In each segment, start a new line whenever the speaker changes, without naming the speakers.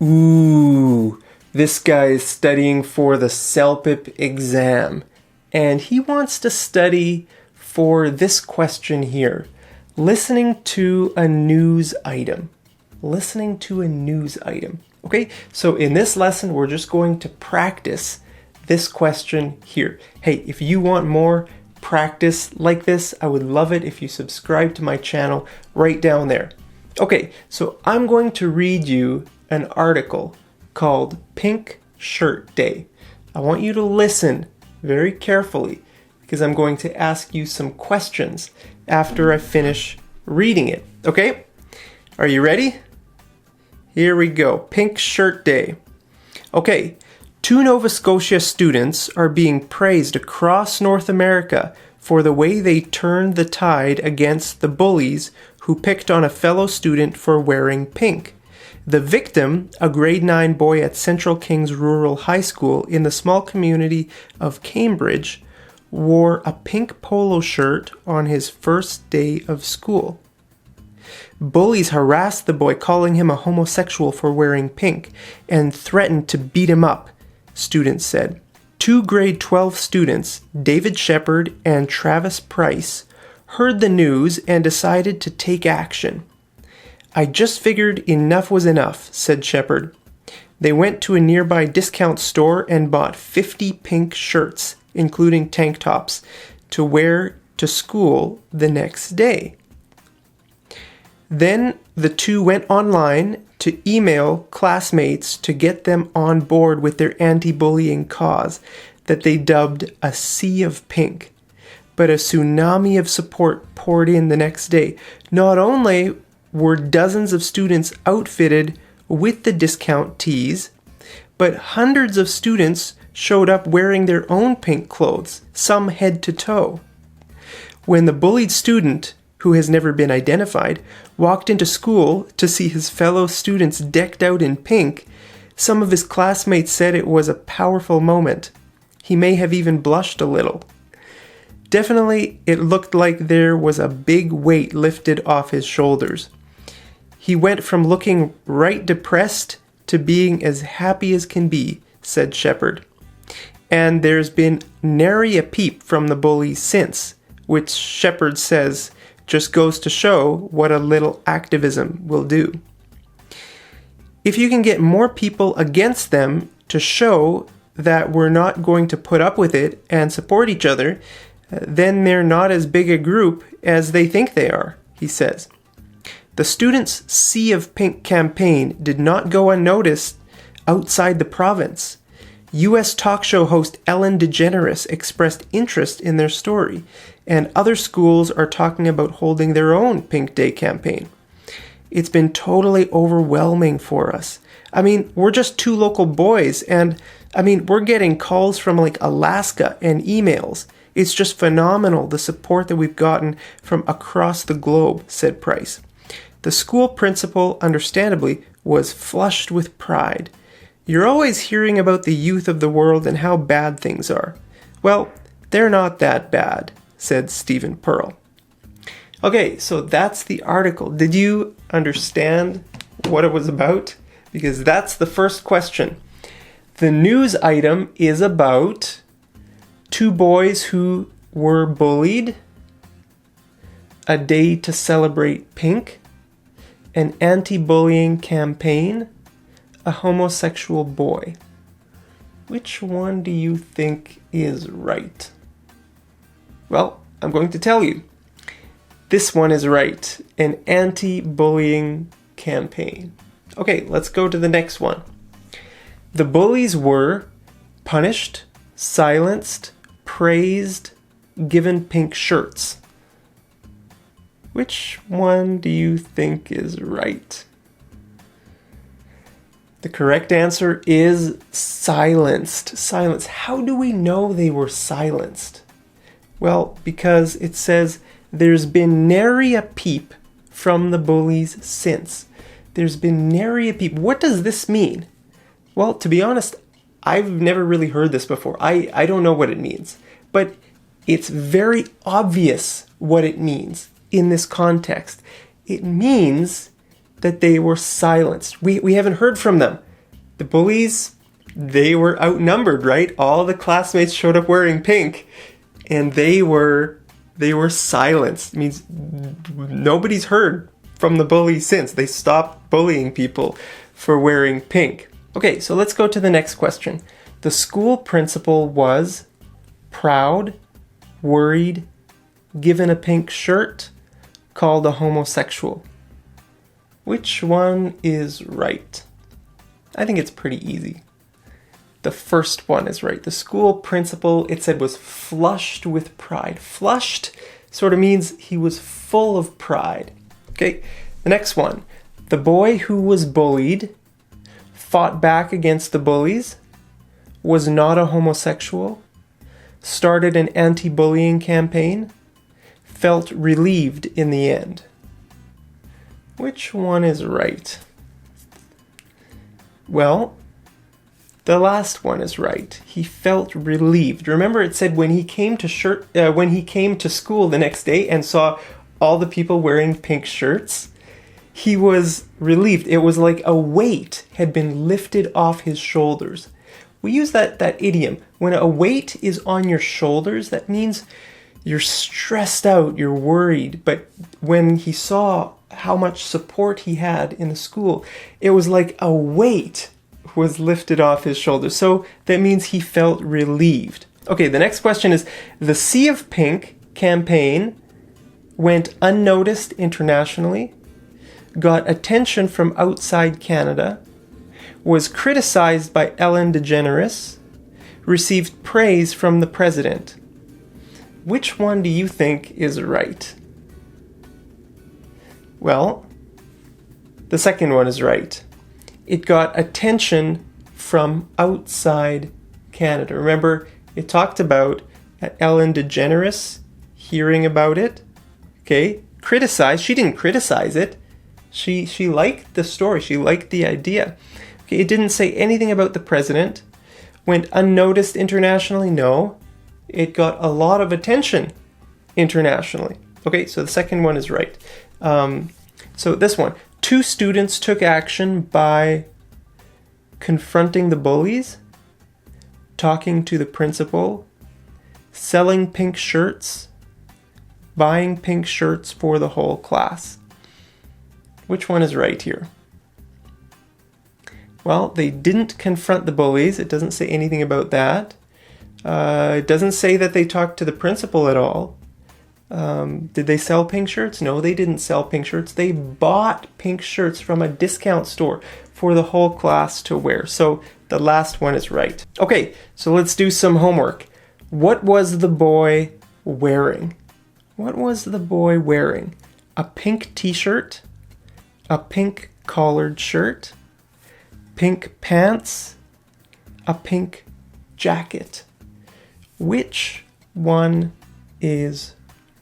Ooh, this guy is studying for the CELPIP exam, and he wants to study for this question here. Listening to a news item. Listening to a news item. Okay, so in this lesson, we're just going to practice this question here. Hey, if you want more practice like this, I would love it if you subscribe to my channel right down there. Okay, so I'm going to read you an article called Pink Shirt Day. I want you to listen very carefully because I'm going to ask you some questions after I finish reading it. Okay? Are you ready? Here we go. Pink Shirt Day. Okay, 2 Nova Scotia students are being praised across North America for the way they turned the tide against the bullies who picked on a fellow student for wearing pink. The victim, a grade 9 boy at Central Kings Rural High School in the small community of Cambridge, wore a pink polo shirt on his first day of school. Bullies harassed the boy, calling him a homosexual for wearing pink, and threatened to beat him up, students said. 2 grade 12 students, David Shepard and Travis Price, heard the news and decided to take action. I just figured enough was enough, said Shepard. They went to a nearby discount store and bought 50 pink shirts, including tank tops, to wear to school the next day. Then the two went online to email classmates to get them on board with their anti-bullying cause that they dubbed a Sea of Pink. But a tsunami of support poured in the next day. Not only were dozens of students outfitted with the discount tees, but hundreds of students showed up wearing their own pink clothes, some head to toe. When the bullied student, who has never been identified, walked into school to see his fellow students decked out in pink, some of his classmates said it was a powerful moment. He may have even blushed a little. Definitely, it looked like there was a big weight lifted off his shoulders. He went from looking right depressed to being as happy as can be, said Shepard. And there's been nary a peep from the bullies since, which Shepard says just goes to show what a little activism will do. If you can get more people against them to show that we're not going to put up with it and support each other, then they're not as big a group as they think they are, he says. The students' Sea of Pink campaign did not go unnoticed outside the province. U.S. talk show host Ellen DeGeneres expressed interest in their story, and other schools are talking about holding their own Pink Day campaign. It's been totally overwhelming for us. I mean, we're just 2 local boys, and we're getting calls from like Alaska and emails. It's just phenomenal, the support that we've gotten from across the globe, said Price. The school principal, understandably, was flushed with pride. You're always hearing about the youth of the world and how bad things are. Well, they're not that bad, said Stephen Pearl. Okay, so that's the article. Did you understand what it was about? Because that's the first question. The news item is about 2 boys who were bullied, a day to celebrate pink, an anti-bullying campaign, a homosexual boy. Which one do you think is right? Well, I'm going to tell you. This one is right. An anti-bullying campaign. Okay, let's go to the next one. The bullies were punished, silenced, praised, given pink shirts. Which one do you think is right? The correct answer is silenced. Silenced. How do we know they were silenced? Well, because it says there's been nary a peep from the bullies since. There's been nary a peep. What does this mean? Well, to be honest, I've never really heard this before. I don't know what it means. But it's very obvious what it means in this context. It means that they were silenced. We haven't heard from them. The bullies, they were outnumbered, right? All the classmates showed up wearing pink, and they were silenced. It means nobody's heard from the bullies since. They stopped bullying people for wearing pink. Okay, so let's go to the next question. The school principal was proud, worried, given a pink shirt, called a homosexual. Which one is right? I think it's pretty easy. The first one is right. The school principal, it said, was flushed with pride. Flushed sort of means he was full of pride. Okay, the next one. The boy who was bullied fought back against the bullies, was not a homosexual, started an anti-bullying campaign, felt relieved in the end. Which one is right? Well, the last one is right. He felt relieved. Remember, it said when he came to school the next day and saw all the people wearing pink shirts, he was relieved. It was like a weight had been lifted off his shoulders. We use that idiom. When a weight is on your shoulders, that means you're stressed out, you're worried. But when he saw how much support he had in the school, it was like a weight was lifted off his shoulders. So that means he felt relieved. Okay, the next question is, the Sea of Pink campaign went unnoticed internationally, got attention from outside Canada, was criticized by Ellen DeGeneres, received praise from the president. Which one do you think is right? Well, the second one is right. It got attention from outside Canada. Remember, it talked about Ellen DeGeneres hearing about it. Okay, criticized. She didn't criticize it. She liked the story. She liked the idea. Okay, it didn't say anything about the president. Went unnoticed internationally? No. It got a lot of attention internationally. Okay, so the second one is right. So this one. 2 students took action by confronting the bullies, talking to the principal, selling pink shirts, buying pink shirts for the whole class. Which one is right here? Well, they didn't confront the bullies. It doesn't say anything about that. It doesn't say that they talked to the principal at all. Did they sell pink shirts? No, they didn't sell pink shirts. They bought pink shirts from a discount store for the whole class to wear. So the last one is right. Okay, so let's do some homework. What was the boy wearing? What was the boy wearing? A pink t-shirt, a pink collared shirt, pink pants, a pink jacket. Which one is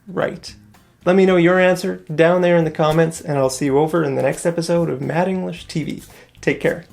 right? Let me know your answer down there in the comments, and I'll see you over in the next episode of Mad English TV. Take care.